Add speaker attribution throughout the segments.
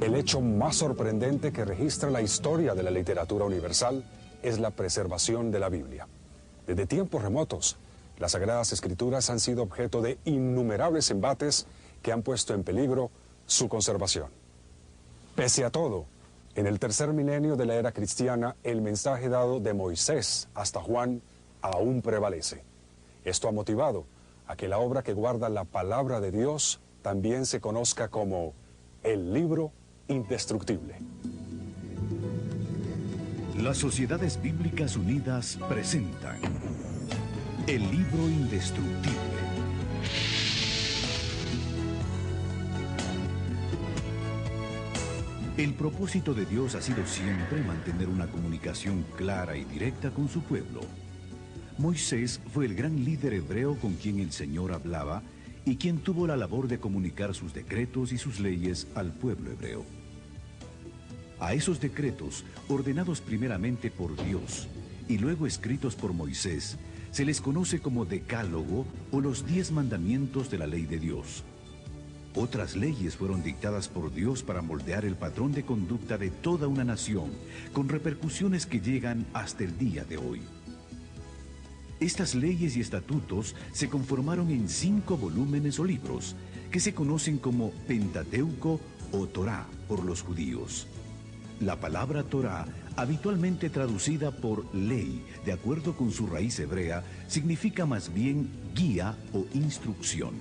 Speaker 1: El hecho más sorprendente que registra la historia de la literatura universal es la preservación de la Biblia. Desde tiempos remotos, las Sagradas Escrituras han sido objeto de innumerables embates que han puesto en peligro su conservación. Pese a todo, en el tercer milenio de la era cristiana, el mensaje dado de Moisés hasta Juan aún prevalece. Esto ha motivado a que la obra que guarda la palabra de Dios también se conozca como el libro indestructible.
Speaker 2: Las Sociedades Bíblicas Unidas presentan el libro indestructible. El propósito de Dios ha sido siempre mantener una comunicación clara y directa con su pueblo. Moisés fue el gran líder hebreo con quien el Señor hablaba y quien tuvo la labor de comunicar sus decretos y sus leyes al pueblo hebreo. A esos decretos, ordenados primeramente por Dios y luego escritos por Moisés, se les conoce como Decálogo o los 10 mandamientos de la ley de Dios. Otras leyes fueron dictadas por Dios para moldear el patrón de conducta de toda una nación, con repercusiones que llegan hasta el día de hoy. Estas leyes y estatutos se conformaron en 5 volúmenes o libros, que se conocen como Pentateuco o Torá por los judíos. La palabra Torá, habitualmente traducida por ley, de acuerdo con su raíz hebrea, significa más bien guía o instrucción.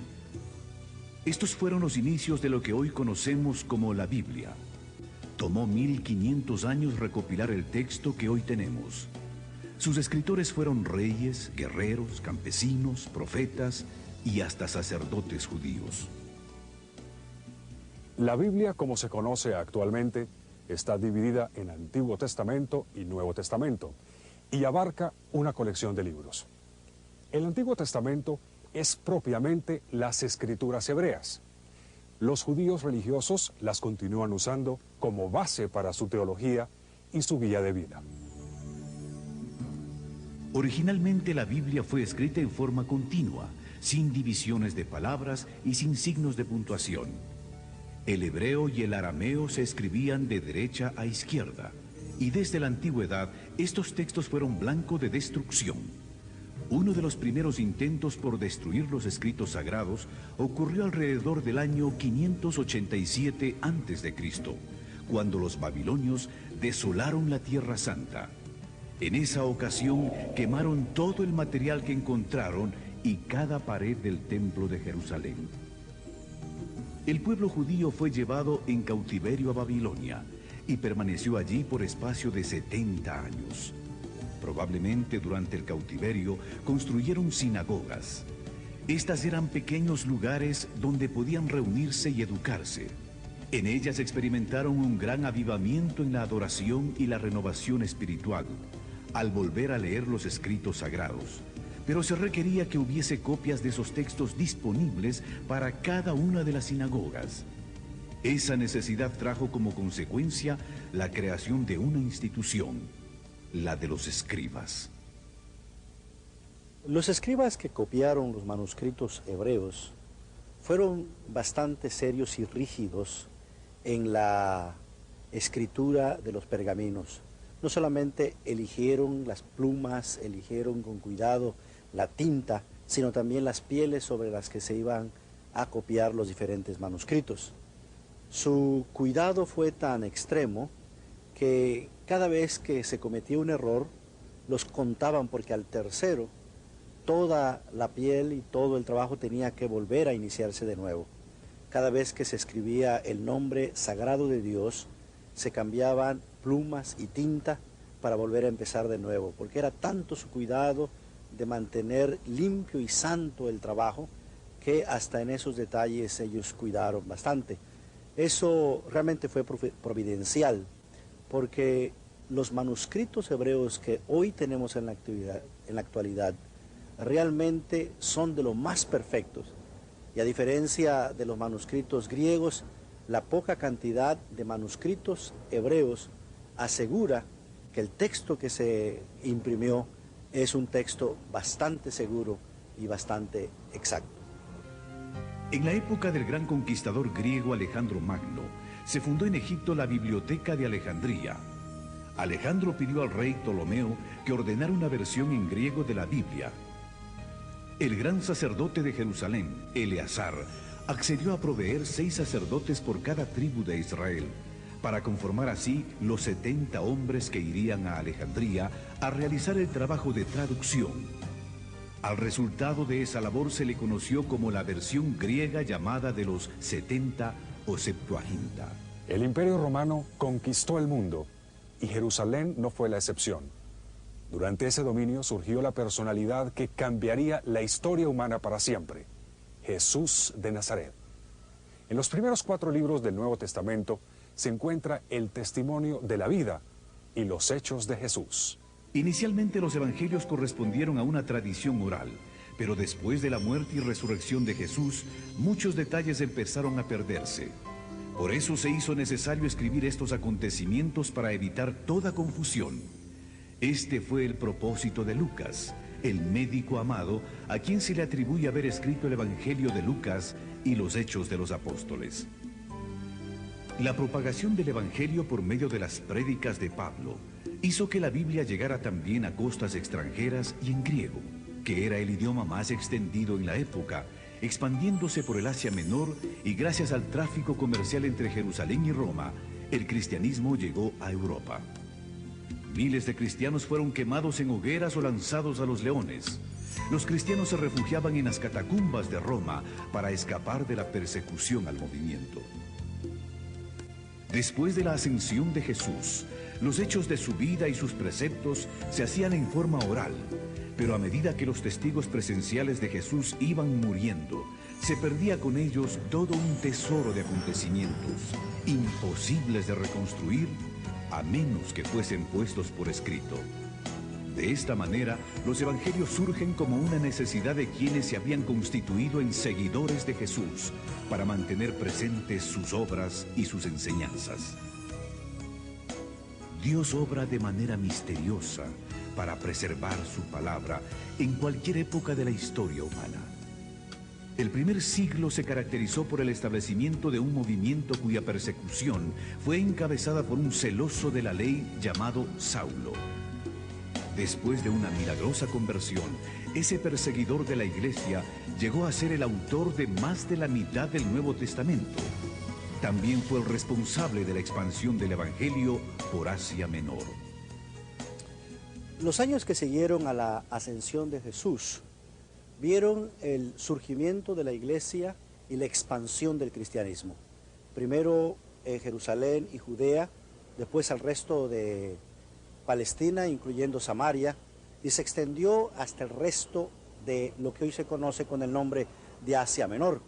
Speaker 2: Estos fueron los inicios de lo que hoy conocemos como la Biblia. Tomó 1500 años recopilar el texto que hoy tenemos. Sus escritores fueron reyes, guerreros, campesinos, profetas y hasta sacerdotes judíos.
Speaker 1: La Biblia, como se conoce actualmente, está dividida en Antiguo Testamento y Nuevo Testamento y abarca una colección de libros. El Antiguo Testamento es propiamente las escrituras hebreas. Los judíos religiosos las continúan usando como base para su teología y su guía de vida.
Speaker 2: Originalmente la Biblia fue escrita en forma continua, sin divisiones de palabras y sin signos de puntuación. El hebreo y el arameo se escribían de derecha a izquierda, y desde la antigüedad estos textos fueron blanco de destrucción. Uno de los primeros intentos por destruir los escritos sagrados ocurrió alrededor del año 587 a.C., cuando los babilonios desolaron la Tierra Santa. En esa ocasión quemaron todo el material que encontraron y cada pared del templo de Jerusalén. El pueblo judío fue llevado en cautiverio a Babilonia y permaneció allí por espacio de 70 años. Probablemente durante el cautiverio construyeron sinagogas. Estas eran pequeños lugares donde podían reunirse y educarse. En ellas experimentaron un gran avivamiento en la adoración y la renovación espiritual, al volver a leer los escritos sagrados. Pero se requería que hubiese copias de esos textos disponibles para cada una de las sinagogas. Esa necesidad trajo como consecuencia la creación de una institución, la de los escribas.
Speaker 3: Los escribas que copiaron los manuscritos hebreos fueron bastante serios y rígidos en la escritura de los pergaminos. No solamente eligieron las plumas, eligieron con cuidado la tinta, sino también las pieles sobre las que se iban a copiar los diferentes manuscritos. Su cuidado fue tan extremo que cada vez que se cometía un error, los contaban, porque al tercero toda la piel y todo el trabajo tenía que volver a iniciarse de nuevo. Cada vez que se escribía el nombre sagrado de Dios, se cambiaban plumas y tinta para volver a empezar de nuevo, porque era tanto su cuidado de mantener limpio y santo el trabajo, que hasta en esos detalles ellos cuidaron bastante. Eso realmente fue providencial, porque los manuscritos hebreos que hoy tenemos en la actualidad realmente son de los más perfectos, y a diferencia de los manuscritos griegos, la poca cantidad de manuscritos hebreos asegura que el texto que se imprimió es un texto bastante seguro y bastante exacto.
Speaker 2: En la época del gran conquistador griego Alejandro Magno, se fundó en Egipto la Biblioteca de Alejandría. Alejandro pidió al rey Ptolomeo que ordenara una versión en griego de la Biblia. El gran sacerdote de Jerusalén, Eleazar, accedió a proveer 6 sacerdotes por cada tribu de Israel, para conformar así los 70 hombres que irían a Alejandría a realizar el trabajo de traducción. Al resultado de esa labor se le conoció como la versión griega llamada de los 70 o Septuaginta.
Speaker 1: El Imperio Romano conquistó el mundo y Jerusalén no fue la excepción. Durante ese dominio surgió la personalidad que cambiaría la historia humana para siempre: Jesús de Nazaret. En los primeros 4 libros del Nuevo Testamento se encuentra el testimonio de la vida y los hechos de Jesús.
Speaker 2: Inicialmente los evangelios correspondieron a una tradición oral, pero después de la muerte y resurrección de Jesús, muchos detalles empezaron a perderse. Por eso se hizo necesario escribir estos acontecimientos para evitar toda confusión. Este fue el propósito de Lucas, el médico amado, a quien se le atribuye haber escrito el Evangelio de Lucas y los Hechos de los Apóstoles. La propagación del Evangelio por medio de las prédicas de Pablo hizo que la Biblia llegara también a costas extranjeras y en griego, que era el idioma más extendido en la época, expandiéndose por el Asia Menor, y gracias al tráfico comercial entre Jerusalén y Roma, el cristianismo llegó a Europa. Miles de cristianos fueron quemados en hogueras o lanzados a los leones. Los cristianos se refugiaban en las catacumbas de Roma para escapar de la persecución al movimiento. Después de la ascensión de Jesús, los hechos de su vida y sus preceptos se hacían en forma oral, pero a medida que los testigos presenciales de Jesús iban muriendo, se perdía con ellos todo un tesoro de acontecimientos, imposibles de reconstruir, a menos que fuesen puestos por escrito. De esta manera, los evangelios surgen como una necesidad de quienes se habían constituido en seguidores de Jesús para mantener presentes sus obras y sus enseñanzas. Dios obra de manera misteriosa para preservar su palabra en cualquier época de la historia humana. El primer siglo se caracterizó por el establecimiento de un movimiento cuya persecución fue encabezada por un celoso de la ley llamado Saulo. Después de una milagrosa conversión, ese perseguidor de la iglesia llegó a ser el autor de más de la mitad del Nuevo Testamento. También fue el responsable de la expansión del Evangelio por Asia Menor.
Speaker 3: Los años que siguieron a la ascensión de Jesús vieron el surgimiento de la iglesia y la expansión del cristianismo. Primero en Jerusalén y Judea, después al resto de Palestina, incluyendo Samaria, y se extendió hasta el resto de lo que hoy se conoce con el nombre de Asia Menor.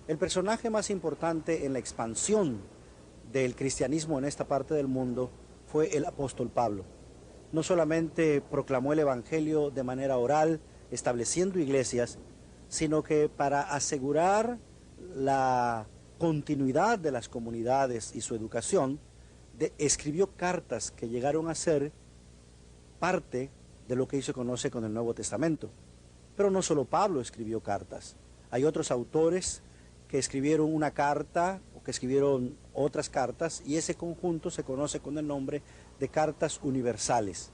Speaker 3: El personaje más importante en la expansión del cristianismo en esta parte del mundo fue el apóstol Pablo. No solamente proclamó el evangelio de manera oral, estableciendo iglesias, sino que para asegurar la continuidad de las comunidades y su educación, escribió cartas que llegaron a ser parte de lo que hoy se conoce con el Nuevo Testamento. Pero no solo Pablo escribió cartas, hay otros autores que escribieron una carta o que escribieron otras cartas, y ese conjunto se conoce con el nombre de cartas universales.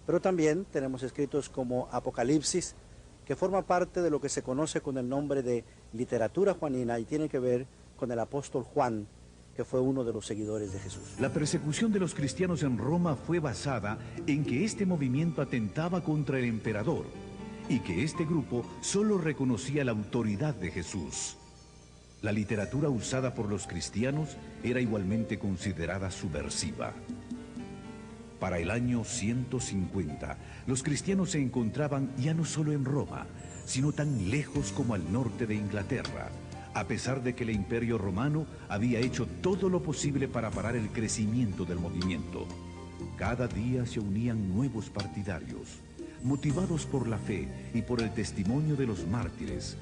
Speaker 3: Pero también tenemos escritos como Apocalipsis, que forma parte de lo que se conoce con el nombre de literatura juanina y tiene que ver con el apóstol Juan, que fue uno de los seguidores de Jesús.
Speaker 2: La persecución de los cristianos en Roma fue basada en que este movimiento atentaba contra el emperador y que este grupo solo reconocía la autoridad de Jesús. La literatura usada por los cristianos era igualmente considerada subversiva. Para el año 150, los cristianos se encontraban ya no solo en Roma, sino tan lejos como al norte de Inglaterra, a pesar de que el Imperio Romano había hecho todo lo posible para parar el crecimiento del movimiento. Cada día se unían nuevos partidarios. Motivados por la fe y por el testimonio de los mártires,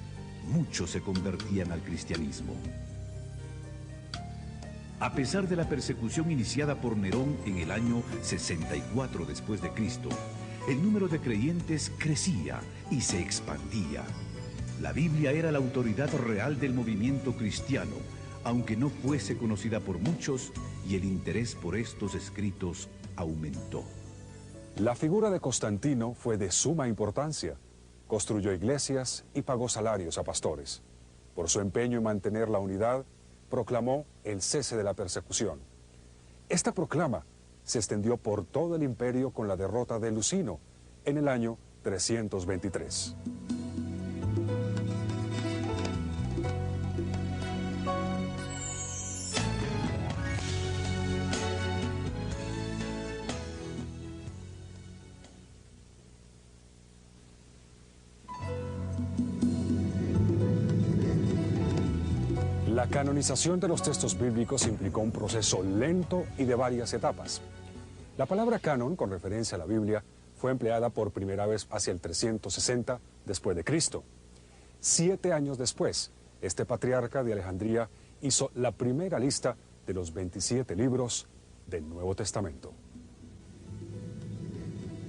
Speaker 2: muchos se convertían al cristianismo. A pesar de la persecución iniciada por Nerón en el año 64 después de Cristo, el número de creyentes crecía y se expandía. La Biblia era la autoridad real del movimiento cristiano, aunque no fuese conocida por muchos, y el interés por estos escritos aumentó.
Speaker 1: La figura de Constantino fue de suma importancia. Construyó iglesias y pagó salarios a pastores. Por su empeño en mantener la unidad, proclamó el cese de la persecución. Esta proclama se extendió por todo el imperio con la derrota de Lucino en el año 323. La canonización de los textos bíblicos implicó un proceso lento y de varias etapas. La palabra canon, con referencia a la Biblia, fue empleada por primera vez hacia el 360 después de Cristo. 7 años después, este patriarca de Alejandría hizo la primera lista de los 27 libros del Nuevo Testamento.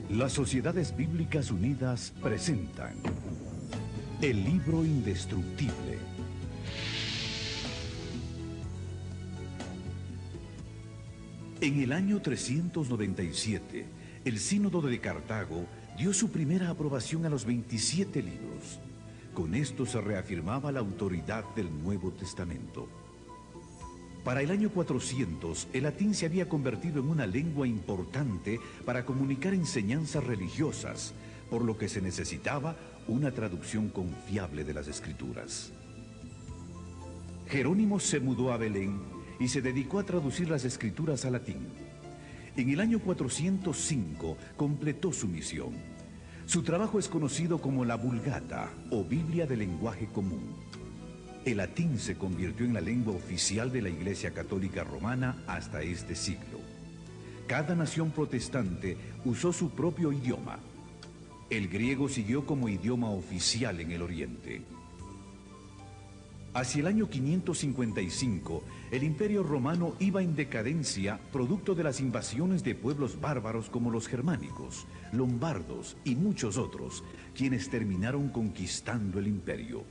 Speaker 2: Las Sociedades Bíblicas Unidas presentan el libro indestructible. En el año 397, el Sínodo de Cartago dio su primera aprobación a los 27 libros. Con esto se reafirmaba la autoridad del Nuevo Testamento. Para el año 400, el latín se había convertido en una lengua importante para comunicar enseñanzas religiosas, por lo que se necesitaba una traducción confiable de las Escrituras. Jerónimo se mudó a Belén y se dedicó a traducir las Escrituras al latín. En el año 405 completó su misión. Su trabajo es conocido como la Vulgata, o Biblia de lenguaje común. El latín se convirtió en la lengua oficial de la Iglesia Católica Romana hasta este siglo. Cada nación protestante usó su propio idioma. El griego siguió como idioma oficial en el Oriente. Hacia el año 555, el Imperio Romano iba en decadencia producto de las invasiones de pueblos bárbaros como los germánicos, lombardos y muchos otros, quienes terminaron conquistando el imperio.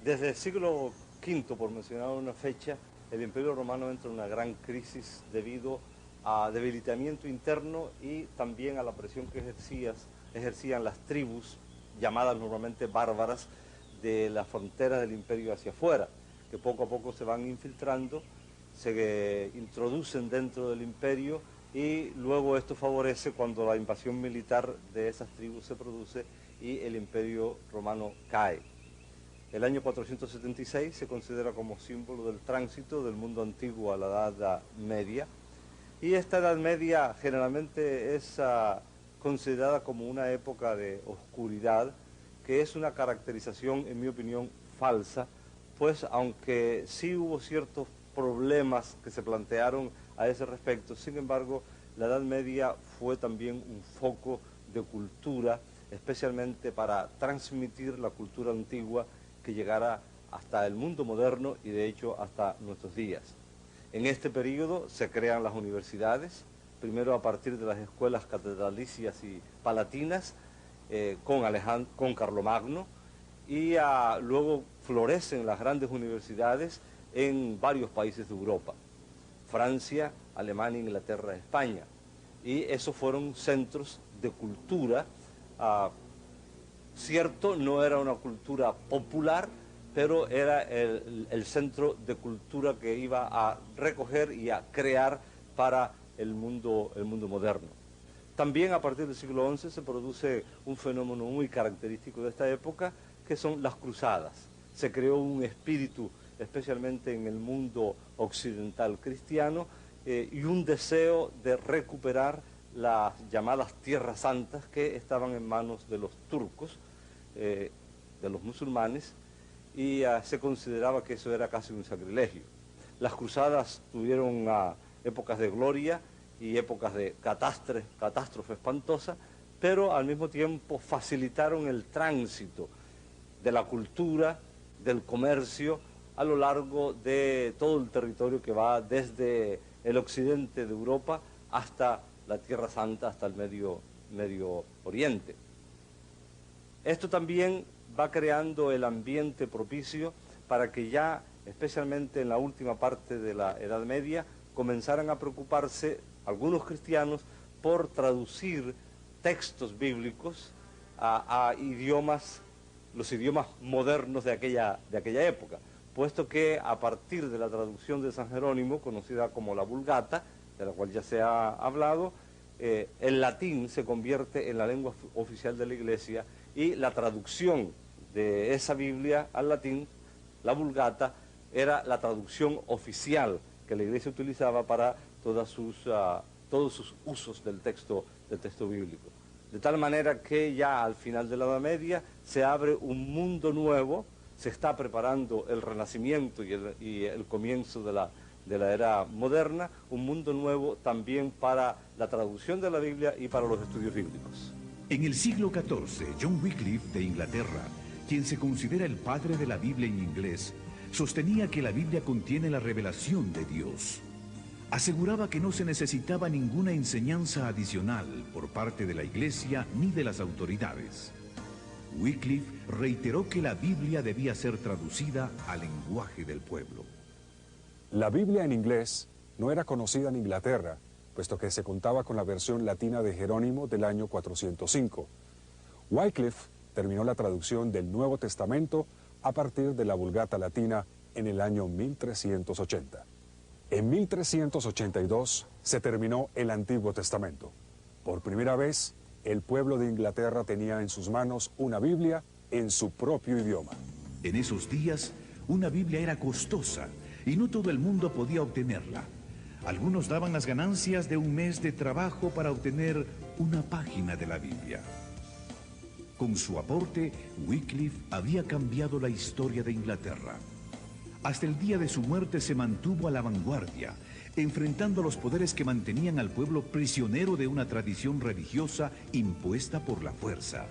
Speaker 4: Desde el siglo V, por mencionar una fecha, el Imperio Romano entra en una gran crisis debido a debilitamiento interno y también a la presión que ejercían las tribus llamadas normalmente bárbaras de las fronteras del imperio hacia afuera, que poco a poco se van infiltrando, se introducen dentro del imperio y luego esto favorece cuando la invasión militar de esas tribus se produce y el Imperio Romano cae. El año 476 se considera como símbolo del tránsito del mundo antiguo a la Edad Media, y esta Edad Media generalmente es considerada como una época de oscuridad, que es una caracterización, en mi opinión, falsa, pues aunque sí hubo ciertos problemas que se plantearon a ese respecto, sin embargo, la Edad Media fue también un foco de cultura, especialmente para transmitir la cultura antigua que llegara hasta el mundo moderno y de hecho hasta nuestros días. En este periodo se crean las universidades, primero a partir de las escuelas catedralicias y palatinas, con Carlomagno, y luego florecen las grandes universidades en varios países de Europa, Francia, Alemania, Inglaterra, España, y esos fueron centros de cultura. Cierto, no era una cultura popular, pero era el centro de cultura que iba a recoger y a crear para el mundo moderno. También a partir del siglo XI se produce un fenómeno muy característico de esta época, que son las cruzadas. Se creó un espíritu, especialmente en el mundo occidental cristiano, y un deseo de recuperar las llamadas tierras santas que estaban en manos de los turcos, de los musulmanes, y se consideraba que eso era casi un sacrilegio. Las cruzadas tuvieron épocas de gloria y épocas de catástrofe espantosa, pero al mismo tiempo facilitaron el tránsito de la cultura, del comercio, a lo largo de todo el territorio que va desde el occidente de Europa hasta la Tierra Santa, hasta el Medio Oriente. Esto también va creando el ambiente propicio para que ya, especialmente en la última parte de la Edad Media, comenzaran a preocuparse algunos cristianos por traducir textos bíblicos a idiomas, los idiomas modernos de aquella época, puesto que a partir de la traducción de San Jerónimo, conocida como la Vulgata, de la cual ya se ha hablado, el latín se convierte en la lengua oficial de la Iglesia, y la traducción de esa Biblia al latín, la Vulgata, era la traducción oficial que la Iglesia utilizaba para todos sus usos del texto bíblico. De tal manera que ya al final de la Edad Media se abre un mundo nuevo, se está preparando el Renacimiento y el comienzo de la era moderna, un mundo nuevo también para la traducción de la Biblia y para los estudios bíblicos.
Speaker 2: En el siglo XIV, John Wycliffe de Inglaterra, quien se considera el padre de la Biblia en inglés, sostenía que la Biblia contiene la revelación de Dios. Aseguraba que no se necesitaba ninguna enseñanza adicional por parte de la Iglesia ni de las autoridades. Wycliffe reiteró que la Biblia debía ser traducida al lenguaje del pueblo.
Speaker 1: La Biblia en inglés no era conocida en Inglaterra, puesto que se contaba con la versión latina de Jerónimo del año 405. Wycliffe terminó la traducción del Nuevo Testamento a partir de la Vulgata latina en el año 1380. En 1382 se terminó el Antiguo Testamento. Por primera vez, el pueblo de Inglaterra tenía en sus manos una Biblia en su propio idioma.
Speaker 2: En esos días, una Biblia era costosa y no todo el mundo podía obtenerla. Algunos daban las ganancias de un mes de trabajo para obtener una página de la Biblia. Con su aporte, Wycliffe había cambiado la historia de Inglaterra. Hasta el día de su muerte se mantuvo a la vanguardia, enfrentando a los poderes que mantenían al pueblo prisionero de una tradición religiosa impuesta por la fuerza.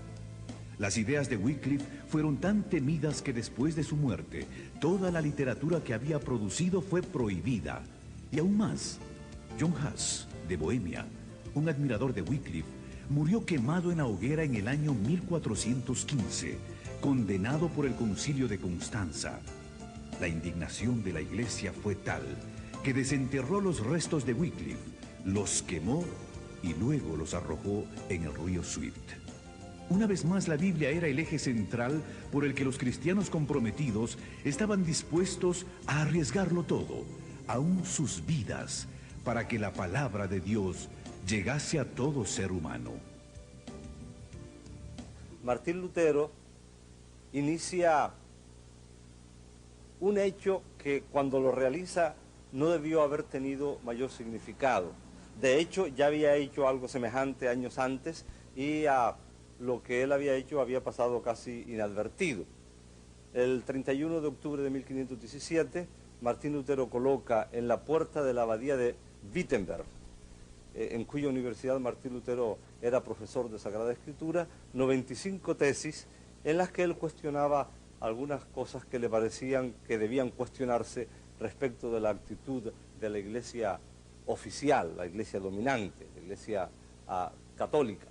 Speaker 2: Las ideas de Wycliffe fueron tan temidas que después de su muerte, toda la literatura que había producido fue prohibida. Y aún más, John Huss, de Bohemia, un admirador de Wycliffe, murió quemado en la hoguera en el año 1415, condenado por el Concilio de Constanza. La indignación de la Iglesia fue tal que desenterró los restos de Wycliffe, los quemó y luego los arrojó en el río Swift. Una vez más, la Biblia era el eje central por el que los cristianos comprometidos estaban dispuestos a arriesgarlo todo, aún sus vidas, para que la palabra de Dios llegase a todo ser humano.
Speaker 4: Martín Lutero inicia un hecho que cuando lo realiza no debió haber tenido mayor significado. De hecho, ya había hecho algo semejante años antes y lo que él había hecho había pasado casi inadvertido. El 31 de octubre de 1517, Martín Lutero coloca en la puerta de la abadía de Wittenberg, en cuya universidad Martín Lutero era profesor de Sagrada Escritura, 95 tesis en las que él cuestionaba algunas cosas que le parecían que debían cuestionarse respecto de la actitud de la Iglesia oficial, la Iglesia dominante, la Iglesia católica.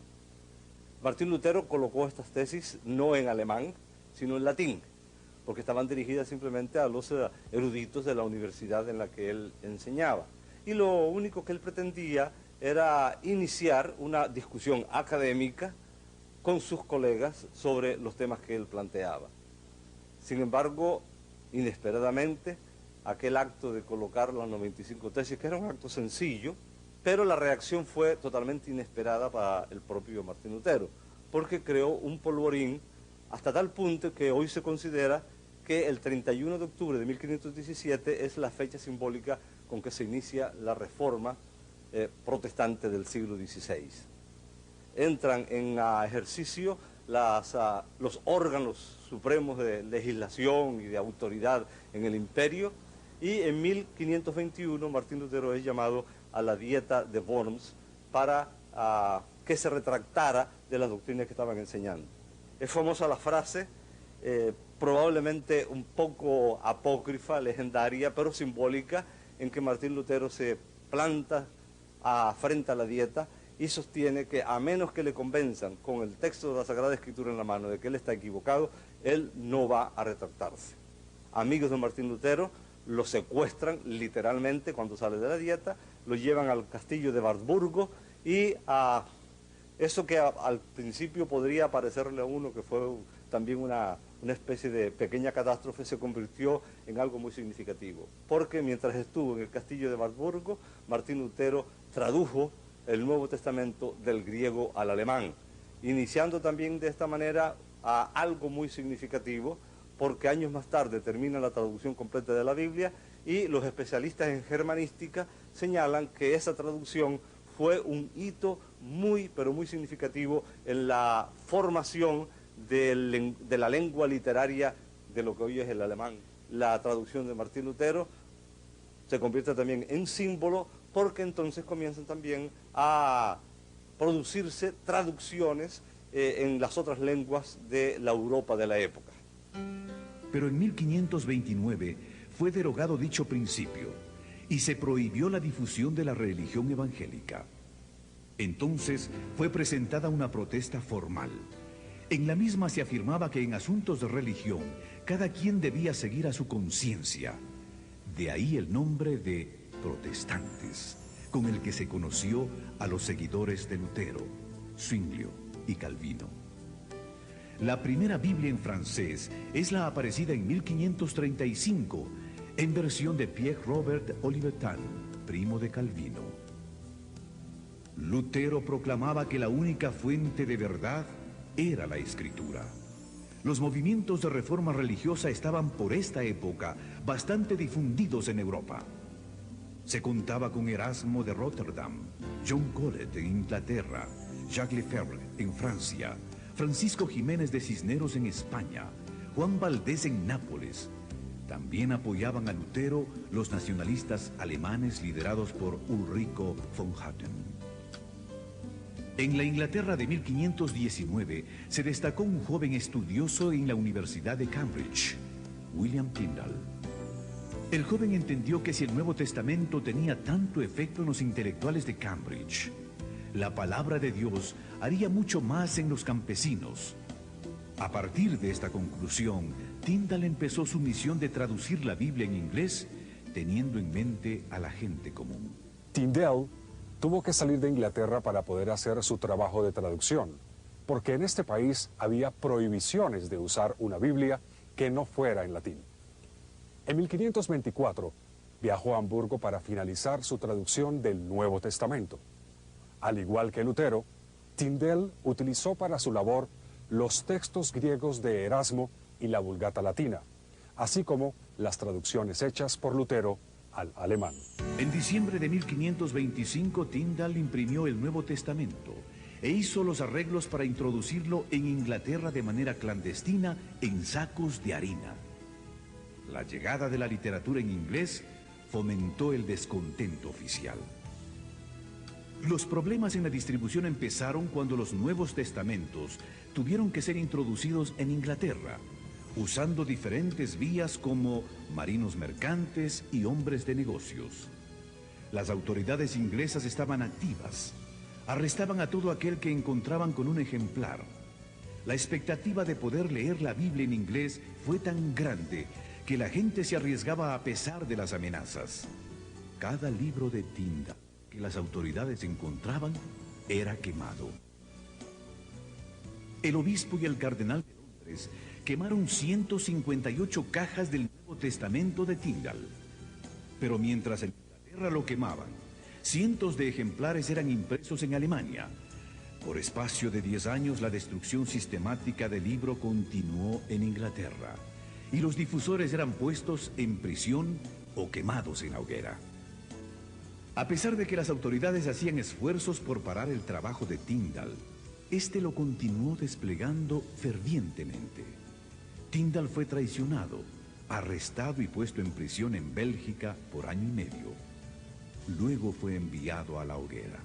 Speaker 4: Martín Lutero colocó estas tesis no en alemán, sino en latín, porque estaban dirigidas simplemente a los eruditos de la universidad en la que él enseñaba. Y lo único que él pretendía era iniciar una discusión académica con sus colegas sobre los temas que él planteaba. Sin embargo, inesperadamente, aquel acto de colocar las 95 tesis, que era un acto sencillo, pero la reacción fue totalmente inesperada para el propio Martín Lutero, porque creó un polvorín hasta tal punto que hoy se considera que el 31 de octubre de 1517 es la fecha simbólica con que se inicia la reforma protestante del siglo XVI. Entran en ejercicio los órganos supremos de legislación y de autoridad en el imperio, y en 1521 Martín Lutero es llamado a la Dieta de Worms para que se retractara de las doctrinas que estaban enseñando. Es famosa la frase, probablemente un poco apócrifa, legendaria, pero simbólica, en que Martín Lutero se planta frente a la Dieta y sostiene que a menos que le convenzan con el texto de la Sagrada Escritura en la mano de que él está equivocado, él no va a retractarse. Amigos de Martín Lutero lo secuestran literalmente cuando sale de la dieta, lo llevan al castillo de Wartburgo y a eso que al principio podría parecerle a uno que fue también una especie de pequeña catástrofe, se convirtió en algo muy significativo. Porque mientras estuvo en el castillo de Wartburgo, Martín Lutero tradujo el Nuevo Testamento del griego al alemán, iniciando también de esta manera a algo muy significativo, porque años más tarde termina la traducción completa de la Biblia y los especialistas en germanística señalan que esa traducción fue un hito muy, pero muy significativo en la formación de la lengua literaria de lo que hoy es el alemán. La traducción de Martín Lutero se convierte también en símbolo porque entonces comienzan también a producirse traducciones en las otras lenguas de la Europa de la época.
Speaker 2: Pero en 1529 fue derogado dicho principio y se prohibió la difusión de la religión evangélica. Entonces fue presentada una protesta formal. En la misma se afirmaba que en asuntos de religión cada quien debía seguir a su conciencia. De ahí el nombre de protestantes, con el que se conoció a los seguidores de Lutero, Zwinglio y Calvino. La primera Biblia en francés es la aparecida en 1535, en versión de Pierre Robert Olivetan, primo de Calvino. Lutero proclamaba que la única fuente de verdad era la Escritura. Los movimientos de reforma religiosa estaban por esta época bastante difundidos en Europa. Se contaba con Erasmo de Rotterdam, John Colet en Inglaterra, Jacques Lefebvre en Francia, Francisco Jiménez de Cisneros en España, Juan Valdés en Nápoles. También apoyaban a Lutero los nacionalistas alemanes liderados por Ulrico von Hutten. En la Inglaterra de 1519 se destacó un joven estudioso en la Universidad de Cambridge, William Tyndale. El joven entendió que si el Nuevo Testamento tenía tanto efecto en los intelectuales de Cambridge, la palabra de Dios haría mucho más en los campesinos. A partir de esta conclusión, Tyndale empezó su misión de traducir la Biblia en inglés, teniendo en mente a la gente común.
Speaker 1: Tyndale tuvo que salir de Inglaterra para poder hacer su trabajo de traducción, porque en este país había prohibiciones de usar una Biblia que no fuera en latín. En 1524 viajó a Hamburgo para finalizar su traducción del Nuevo Testamento. Al igual que Lutero, Tyndale utilizó para su labor los textos griegos de Erasmo y la Vulgata latina, así como las traducciones hechas por Lutero al alemán.
Speaker 2: En diciembre de 1525, Tyndale imprimió el Nuevo Testamento e hizo los arreglos para introducirlo en Inglaterra de manera clandestina en sacos de harina. La llegada de la literatura en inglés fomentó el descontento oficial. Los problemas en la distribución empezaron cuando los Nuevos Testamentos tuvieron que ser introducidos en Inglaterra, usando diferentes vías como marinos mercantes y hombres de negocios. Las autoridades inglesas estaban activas. Arrestaban a todo aquel que encontraban con un ejemplar. La expectativa de poder leer la Biblia en inglés fue tan grande que la gente se arriesgaba a pesar de las amenazas. Cada libro de Tyndale que las autoridades encontraban era quemado. El obispo y el cardenal de Londres quemaron 158 cajas del Nuevo Testamento de Tyndale. Pero mientras en Inglaterra lo quemaban, cientos de ejemplares eran impresos en Alemania. Por espacio de 10 años, la destrucción sistemática del libro continuó en Inglaterra, y los difusores eran puestos en prisión o quemados en la hoguera. A pesar de que las autoridades hacían esfuerzos por parar el trabajo de Tyndale, este lo continuó desplegando fervientemente. Tyndale fue traicionado, arrestado y puesto en prisión en Bélgica por año y medio. Luego fue enviado a la hoguera.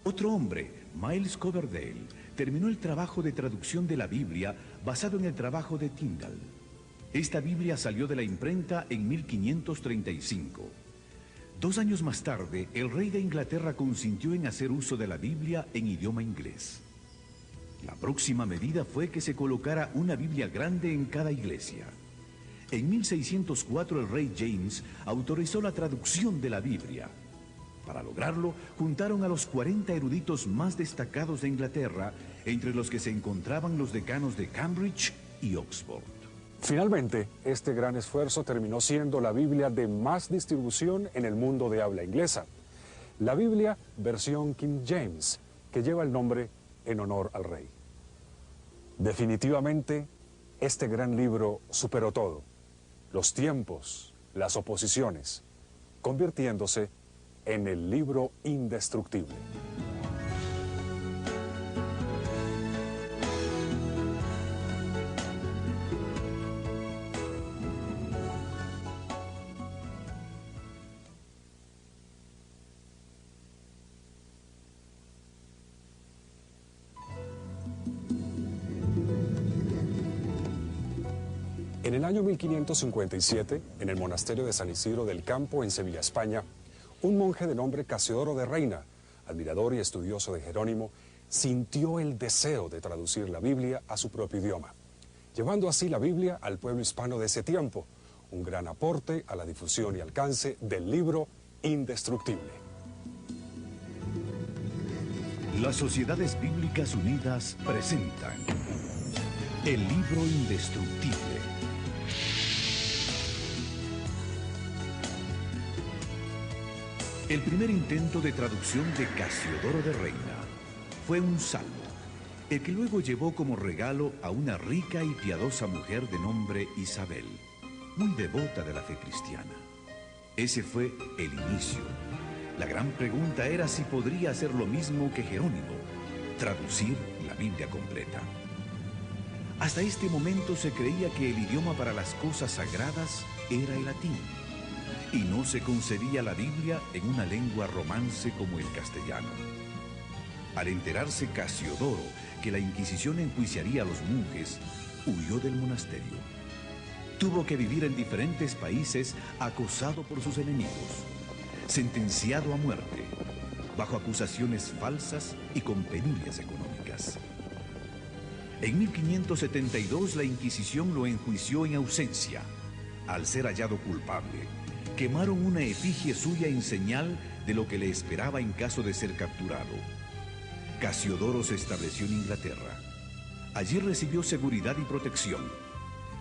Speaker 2: Otro hombre, Miles Coverdale, terminó el trabajo de traducción de la Biblia basado en el trabajo de Tyndale. Esta Biblia salió de la imprenta en 1535. 2 años más tarde, el rey de Inglaterra consintió en hacer uso de la Biblia en idioma inglés. La próxima medida fue que se colocara una Biblia grande en cada iglesia. En 1604 el rey James autorizó la traducción de la Biblia. Para lograrlo, juntaron a los 40 eruditos más destacados de Inglaterra, entre los que se encontraban los decanos de Cambridge y Oxford.
Speaker 1: Finalmente, este gran esfuerzo terminó siendo la Biblia de más distribución en el mundo de habla inglesa. La Biblia versión King James, que lleva el nombre en honor al rey. Definitivamente, este gran libro superó todo, los tiempos, las oposiciones, convirtiéndose en el libro indestructible. En el año 1557, en el monasterio de San Isidro del Campo, en Sevilla, España, un monje de nombre Casiodoro de Reina, admirador y estudioso de Jerónimo, sintió el deseo de traducir la Biblia a su propio idioma, llevando así la Biblia al pueblo hispano de ese tiempo, un gran aporte a la difusión y alcance del libro indestructible.
Speaker 2: Las Sociedades Bíblicas Unidas presentan el libro indestructible. El primer intento de traducción de Casiodoro de Reina fue un salmo, el que luego llevó como regalo a una rica y piadosa mujer de nombre Isabel, muy devota de la fe cristiana. Ese fue el inicio. La gran pregunta era si podría hacer lo mismo que Jerónimo, traducir la Biblia completa. Hasta este momento se creía que el idioma para las cosas sagradas era el latín, y no se concebía la Biblia en una lengua romance como el castellano. Al enterarse Casiodoro que la Inquisición enjuiciaría a los monjes, huyó del monasterio. Tuvo que vivir en diferentes países acosado por sus enemigos, sentenciado a muerte, bajo acusaciones falsas y con penurias económicas. En 1572 la Inquisición lo enjuició en ausencia. Al ser hallado culpable, quemaron una efigie suya en señal de lo que le esperaba en caso de ser capturado. Casiodoro se estableció en Inglaterra. Allí recibió seguridad y protección.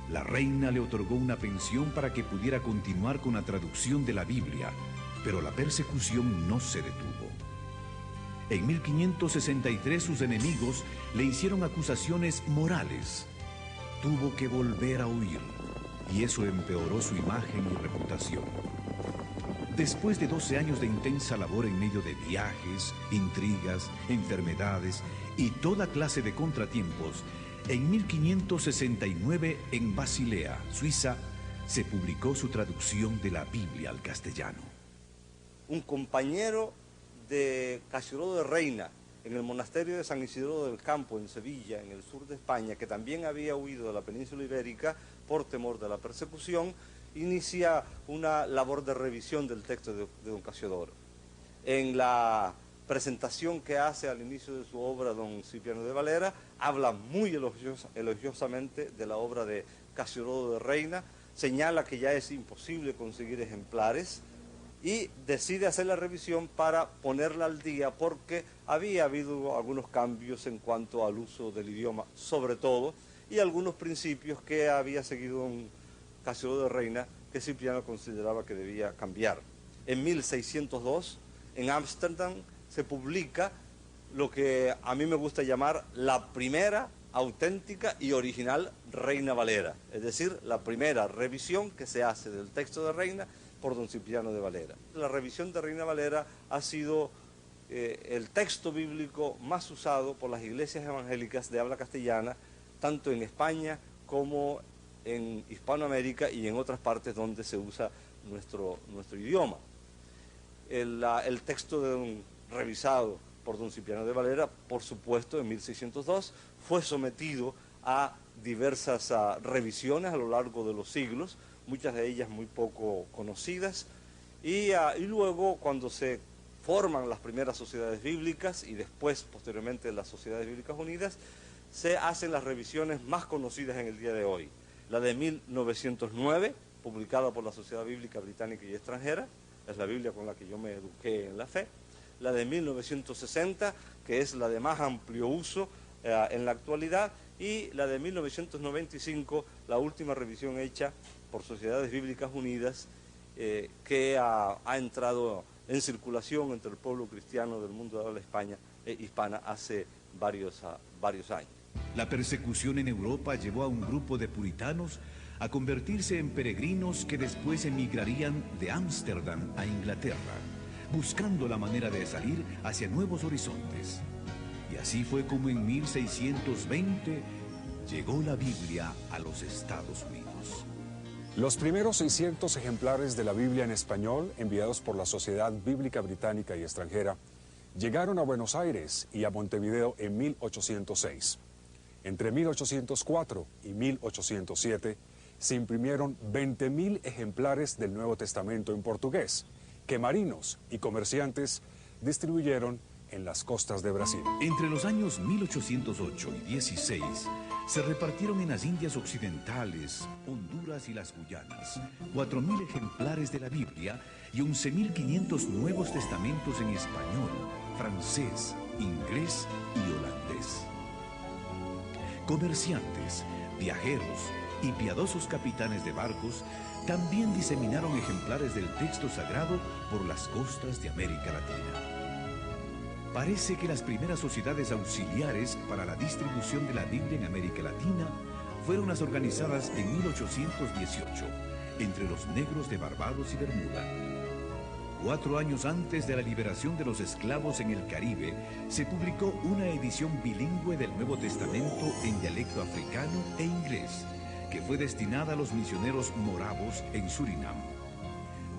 Speaker 2: La reina le otorgó una pensión para que pudiera continuar con la traducción de la Biblia, pero la persecución no se detuvo. En 1563 sus enemigos le hicieron acusaciones morales. Tuvo que volver a huir, y eso empeoró su imagen y reputación. Después de 12 años de intensa labor en medio de viajes, intrigas, enfermedades y toda clase de contratiempos, en 1569 en Basilea, Suiza, se publicó su traducción de la Biblia al castellano.
Speaker 4: Un compañero de Casiodoro de Reina en el monasterio de San Isidro del Campo, en Sevilla, en el sur de España, que también había huido de la península ibérica por temor de la persecución, inicia una labor de revisión del texto de don Casiodoro. En la presentación que hace al inicio de su obra don Cipriano de Valera, habla muy elogiosamente de la obra de Casiodoro de Reina, señala que ya es imposible conseguir ejemplares y decide hacer la revisión para ponerla al día porque había habido algunos cambios en cuanto al uso del idioma, sobre todo, y algunos principios que había seguido un Casiodoro de Reina que Cipriano consideraba que debía cambiar. En 1602, en Ámsterdam, se publica lo que a mí me gusta llamar la primera auténtica y original Reina Valera, es decir, la primera revisión que se hace del texto de Reina por don Cipriano de Valera. La revisión de Reina Valera ha sido el texto bíblico más usado por las iglesias evangélicas de habla castellana, tanto en España como en Hispanoamérica y en otras partes donde se usa nuestro idioma. El texto revisado por don Cipriano de Valera, por supuesto, en 1602, fue sometido a diversas revisiones a lo largo de los siglos, muchas de ellas muy poco conocidas, y luego cuando se forman las primeras sociedades bíblicas y después, posteriormente, las Sociedades Bíblicas Unidas, se hacen las revisiones más conocidas en el día de hoy. La de 1909, publicada por la Sociedad Bíblica Británica y Extranjera, es la Biblia con la que yo me eduqué en la fe. La de 1960, que es la de más amplio uso en la actualidad, y la de 1995, la última revisión hecha por Sociedades Bíblicas Unidas, que ha entrado en circulación entre el pueblo cristiano del mundo de habla hispana hace varios años.
Speaker 2: La persecución en Europa llevó a un grupo de puritanos a convertirse en peregrinos que después emigrarían de Ámsterdam a Inglaterra, buscando la manera de salir hacia nuevos horizontes. Y así fue como en 1620 llegó la Biblia a los Estados Unidos.
Speaker 1: Los primeros 600 ejemplares de la Biblia en español, enviados por la Sociedad Bíblica Británica y Extranjera, llegaron a Buenos Aires y a Montevideo en 1806. Entre 1804 y 1807 se imprimieron 20.000 ejemplares del Nuevo Testamento en portugués, que marinos y comerciantes distribuyeron en las costas de Brasil.
Speaker 2: Entre los años 1808 y 16 se repartieron en las Indias Occidentales, Honduras y las Guyanas 4.000 ejemplares de la Biblia y 11.500 Nuevos Testamentos en español, francés, inglés y holandés. Comerciantes, viajeros y piadosos capitanes de barcos también diseminaron ejemplares del texto sagrado por las costas de América Latina. Parece que las primeras sociedades auxiliares para la distribución de la Biblia en América Latina fueron las organizadas en 1818 entre los negros de Barbados y Bermuda. 4 años antes de la liberación de los esclavos en el Caribe, se publicó una edición bilingüe del Nuevo Testamento en dialecto africano e inglés, que fue destinada a los misioneros moravos en Surinam.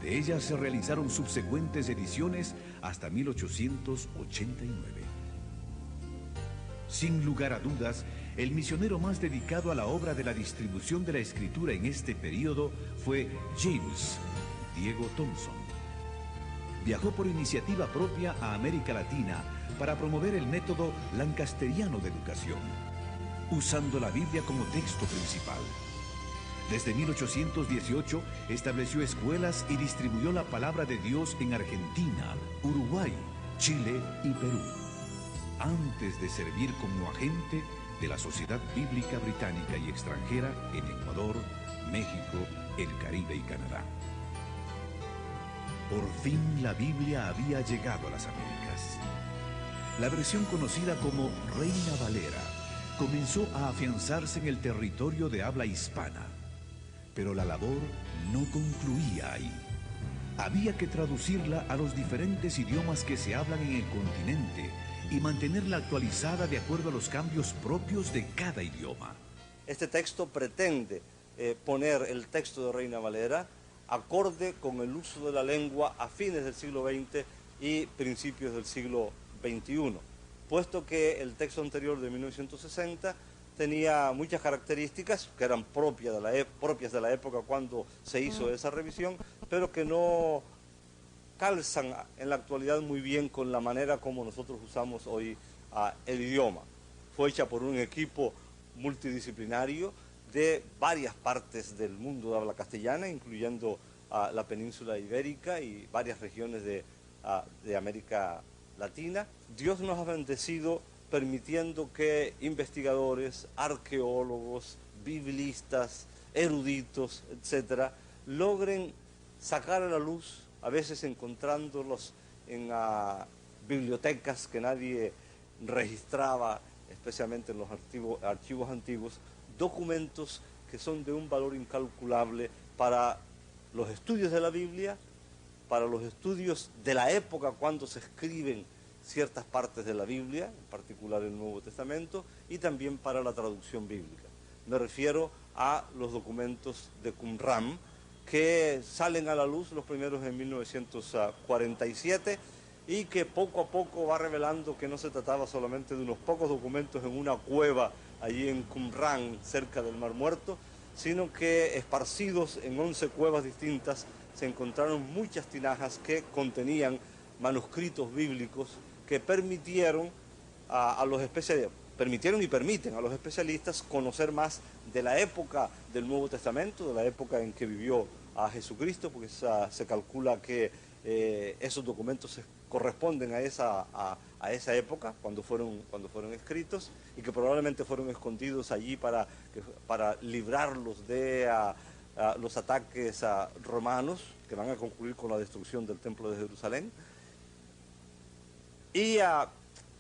Speaker 2: De ella se realizaron subsecuentes ediciones hasta 1889. Sin lugar a dudas, el misionero más dedicado a la obra de la distribución de la escritura en este periodo fue James Diego Thompson. Viajó por iniciativa propia a América Latina para promover el método lancasteriano de educación, usando la Biblia como texto principal. Desde 1818 estableció escuelas y distribuyó la palabra de Dios en Argentina, Uruguay, Chile y Perú, antes de servir como agente de la Sociedad Bíblica Británica y Extranjera en Ecuador, México, el Caribe y Canadá. Por fin la Biblia había llegado a las Américas. La versión conocida como Reina Valera comenzó a afianzarse en el territorio de habla hispana. Pero la labor no concluía ahí. Había que traducirla a los diferentes idiomas que se hablan en el continente y mantenerla actualizada de acuerdo a los cambios propios de cada idioma.
Speaker 4: Este texto pretende poner el texto de Reina Valera acorde con el uso de la lengua a fines del siglo XX y principios del siglo XXI, puesto que el texto anterior de 1960 tenía muchas características que eran propias de la época cuando se hizo esa revisión, pero que no calzan en la actualidad muy bien con la manera como nosotros usamos hoy el idioma. Fue hecha por un equipo multidisciplinario de varias partes del mundo de habla castellana, incluyendo la península ibérica y varias regiones de América Latina. Dios nos ha bendecido permitiendo que investigadores, arqueólogos, biblistas, eruditos, etcétera, logren sacar a la luz, a veces encontrándolos en bibliotecas que nadie registraba, especialmente en los archivos antiguos, documentos que son de un valor incalculable para los estudios de la Biblia, para los estudios de la época cuando se escriben ciertas partes de la Biblia, en particular el Nuevo Testamento, y también para la traducción bíblica. Me refiero a los documentos de Qumran, que salen a la luz los primeros en 1947 y que poco a poco va revelando que no se trataba solamente de unos pocos documentos en una cueva allí en Qumran, cerca del Mar Muerto, sino que esparcidos en 11 cuevas distintas se encontraron muchas tinajas que contenían manuscritos bíblicos que permitieron a los permitieron y permiten a los especialistas conocer más de la época del Nuevo Testamento, de la época en que vivió a Jesucristo, porque se calcula que esos documentos corresponden a esa época, cuando fueron escritos, y que probablemente fueron escondidos allí para librarlos de los ataques romanos, que van a concluir con la destrucción del Templo de Jerusalén. Y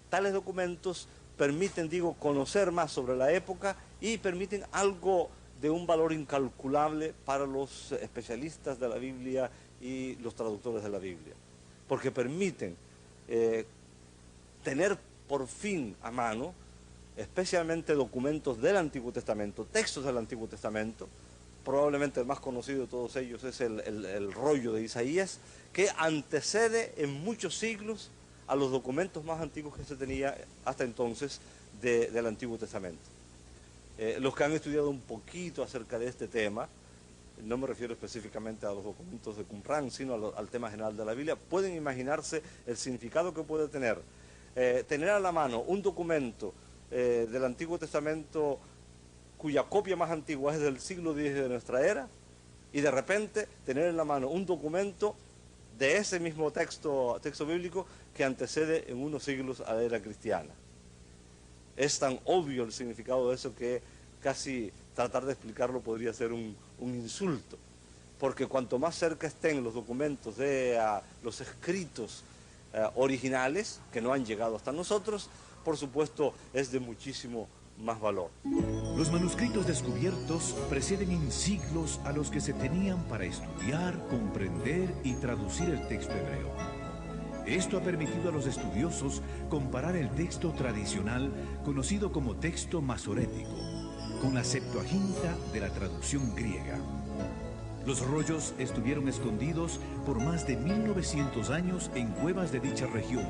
Speaker 4: tales documentos permiten, conocer más sobre la época y permiten algo de un valor incalculable para los especialistas de la Biblia y los traductores de la Biblia, porque permiten tener por fin a mano, especialmente documentos del Antiguo Testamento, textos del Antiguo Testamento. Probablemente el más conocido de todos ellos es el rollo de Isaías, que antecede en muchos siglos a los documentos más antiguos que se tenía hasta entonces del Antiguo Testamento. Los que han estudiado un poquito acerca de este tema, no me refiero específicamente a los documentos de Qumran, sino al tema general de la Biblia, pueden imaginarse el significado que puede tener a la mano un documento del Antiguo Testamento cuya copia más antigua es del siglo X de nuestra era, y de repente tener en la mano un documento de ese mismo texto bíblico que antecede en unos siglos a la era cristiana. Es tan obvio el significado de eso que casi tratar de explicarlo podría ser un insulto, porque cuanto más cerca estén los documentos de los escritos originales, que no han llegado hasta nosotros, por supuesto es de muchísimo más valor.
Speaker 2: Los manuscritos descubiertos preceden en siglos a los que se tenían para estudiar, comprender y traducir el texto hebreo. Esto ha permitido a los estudiosos comparar el texto tradicional, conocido como texto masorético, con la Septuaginta de la traducción griega. Los rollos estuvieron escondidos por más de 1900 años en cuevas de dicha región,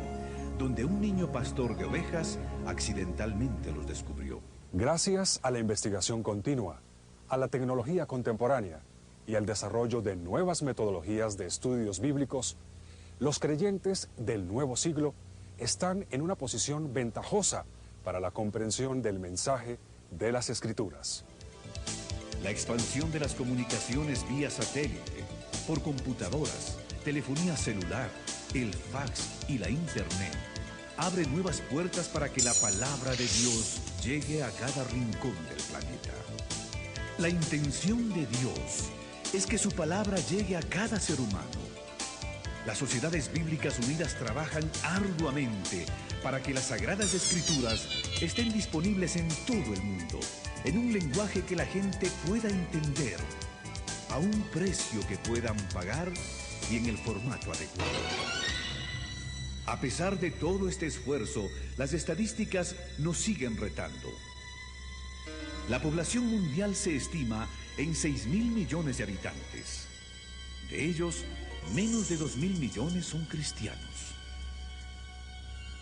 Speaker 2: donde un niño pastor de ovejas accidentalmente los descubrió.
Speaker 1: Gracias a la investigación continua, a la tecnología contemporánea y al desarrollo de nuevas metodologías de estudios bíblicos, los creyentes del nuevo siglo están en una posición ventajosa para la comprensión del mensaje de las Escrituras.
Speaker 2: La expansión de las comunicaciones vía satélite, por computadoras, telefonía celular, el fax y la internet abre nuevas puertas para que la palabra de Dios llegue a cada rincón del planeta. La intención de Dios es que su palabra llegue a cada ser humano. Las Sociedades Bíblicas Unidas trabajan arduamente para que las Sagradas Escrituras estén disponibles en todo el mundo, en un lenguaje que la gente pueda entender, a un precio que puedan pagar y en el formato adecuado. A pesar de todo este esfuerzo, las estadísticas nos siguen retando. La población mundial se estima en 6.000 millones de habitantes. De ellos, menos de 2.000 millones son cristianos.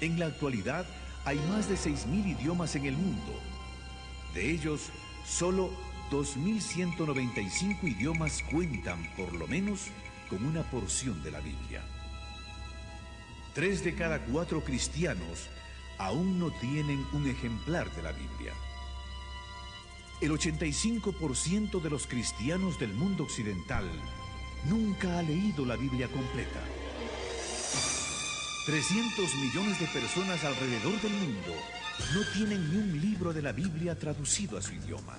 Speaker 2: En la actualidad, hay más de 6.000 idiomas en el mundo. De ellos, solo 2.195 idiomas cuentan, por lo menos, con una porción de la Biblia. 3 de cada 4 cristianos aún no tienen un ejemplar de la Biblia. El 85% de los cristianos del mundo occidental nunca ha leído la Biblia completa. 300 millones de personas alrededor del mundo no tienen ni un libro de la Biblia traducido a su idioma.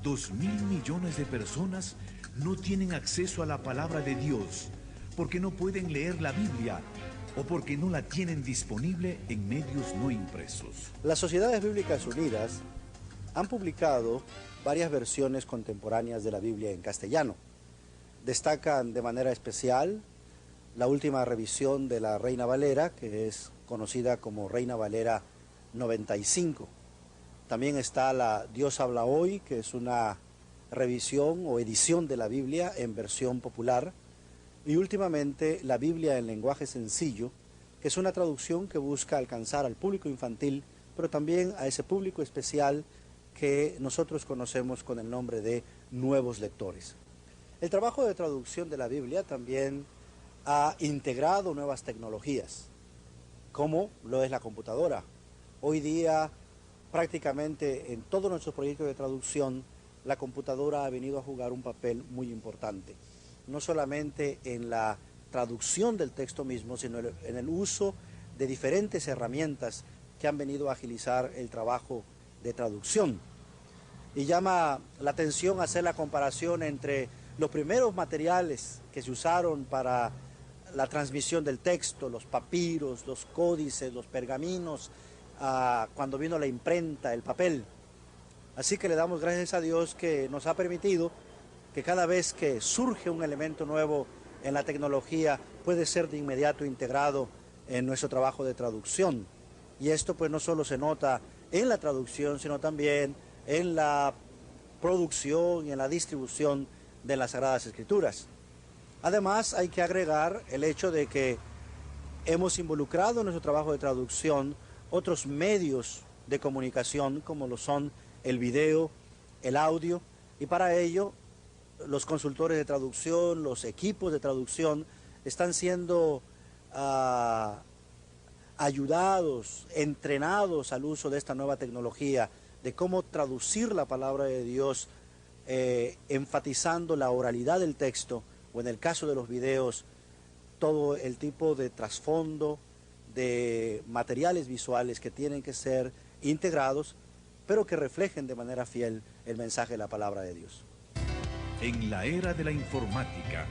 Speaker 2: 2.000 millones de personas no tienen acceso a la palabra de Dios porque no pueden leer la Biblia o porque no la tienen disponible en medios no impresos.
Speaker 3: Las Sociedades Bíblicas Unidas han publicado varias versiones contemporáneas de la Biblia en castellano. Destacan de manera especial la última revisión de la Reina Valera, que es conocida como Reina Valera 95. También está la Dios habla hoy, que es una revisión o edición de la Biblia en versión popular. Y últimamente la Biblia en lenguaje sencillo, que es una traducción que busca alcanzar al público infantil, pero también a ese público especial que nosotros conocemos con el nombre de nuevos lectores. El trabajo de traducción de la Biblia también ha integrado nuevas tecnologías, como lo es la computadora, Hoy día, prácticamente en todos nuestros proyectos de traducción, la computadora ha venido a jugar un papel muy importante. No solamente en la traducción del texto mismo, sino en el uso de diferentes herramientas que han venido a agilizar el trabajo de traducción. Y llama la atención hacer la comparación entre los primeros materiales que se usaron para la transmisión del texto, los papiros, los códices, los pergaminos, cuando vino la imprenta, el papel. Así que le damos gracias a Dios que nos ha permitido que cada vez que surge un elemento nuevo en la tecnología puede ser de inmediato integrado en nuestro trabajo de traducción. Y esto pues no solo se nota en la traducción, sino también en la producción y en la distribución de las Sagradas Escrituras. Además hay que agregar el hecho de que hemos involucrado en nuestro trabajo de traducción otros medios de comunicación como lo son el video, el audio, y para ello los consultores de traducción, los equipos de traducción están siendo ayudados, entrenados al uso de esta nueva tecnología, de cómo traducir la palabra de Dios, enfatizando la oralidad del texto, o en el caso de los videos, todo el tipo de trasfondo, de materiales visuales que tienen que ser integrados, pero que reflejen de manera fiel el mensaje de la palabra de Dios.
Speaker 2: En la era de la informática,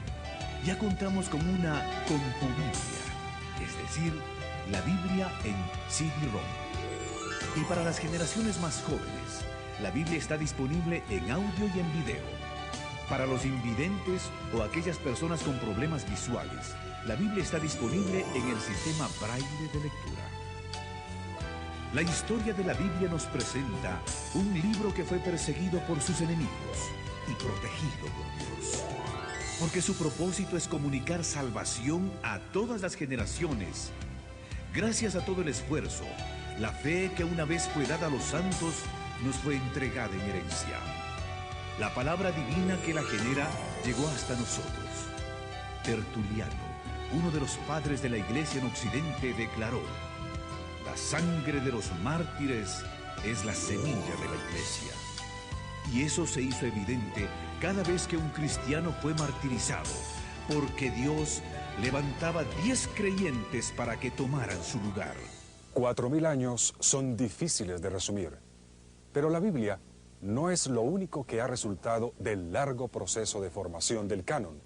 Speaker 2: ya contamos con una compubiblia, es decir, la Biblia en CD-ROM. Y para las generaciones más jóvenes, la Biblia está disponible en audio y en video. Para los invidentes o aquellas personas con problemas visuales, la Biblia está disponible en el sistema Braille de lectura. La historia de la Biblia nos presenta un libro que fue perseguido por sus enemigos y protegido por Dios. Porque su propósito es comunicar salvación a todas las generaciones. Gracias a todo el esfuerzo, la fe que una vez fue dada a los santos nos fue entregada en herencia. La palabra divina que la genera llegó hasta nosotros. Tertuliano, uno de los padres de la Iglesia en Occidente, declaró: la sangre de los mártires es la semilla de la Iglesia. Y eso se hizo evidente cada vez que un cristiano fue martirizado, porque Dios levantaba 10 creyentes para que tomaran su lugar.
Speaker 1: 4000 años son difíciles de resumir, pero la Biblia no es lo único que ha resultado del largo proceso de formación del canon.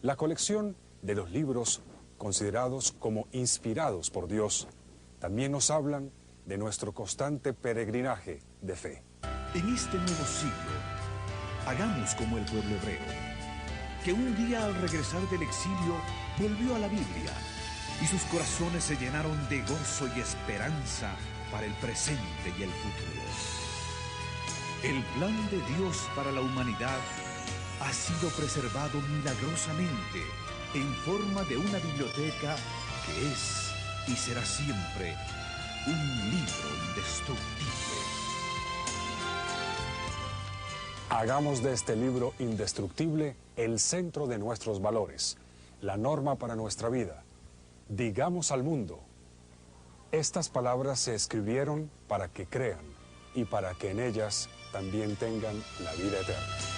Speaker 1: La colección de los libros considerados como inspirados por Dios también nos hablan de nuestro constante peregrinaje de fe.
Speaker 2: En este nuevo siglo, hagamos como el pueblo hebreo, que un día al regresar del exilio volvió a la Biblia y sus corazones se llenaron de gozo y esperanza para el presente y el futuro. El plan de Dios para la humanidad ha sido preservado milagrosamente en forma de una biblioteca que es y será siempre un libro indestructible.
Speaker 1: Hagamos de este libro indestructible el centro de nuestros valores, la norma para nuestra vida. Digamos al mundo: estas palabras se escribieron para que crean y para que en ellas también tengan la vida eterna.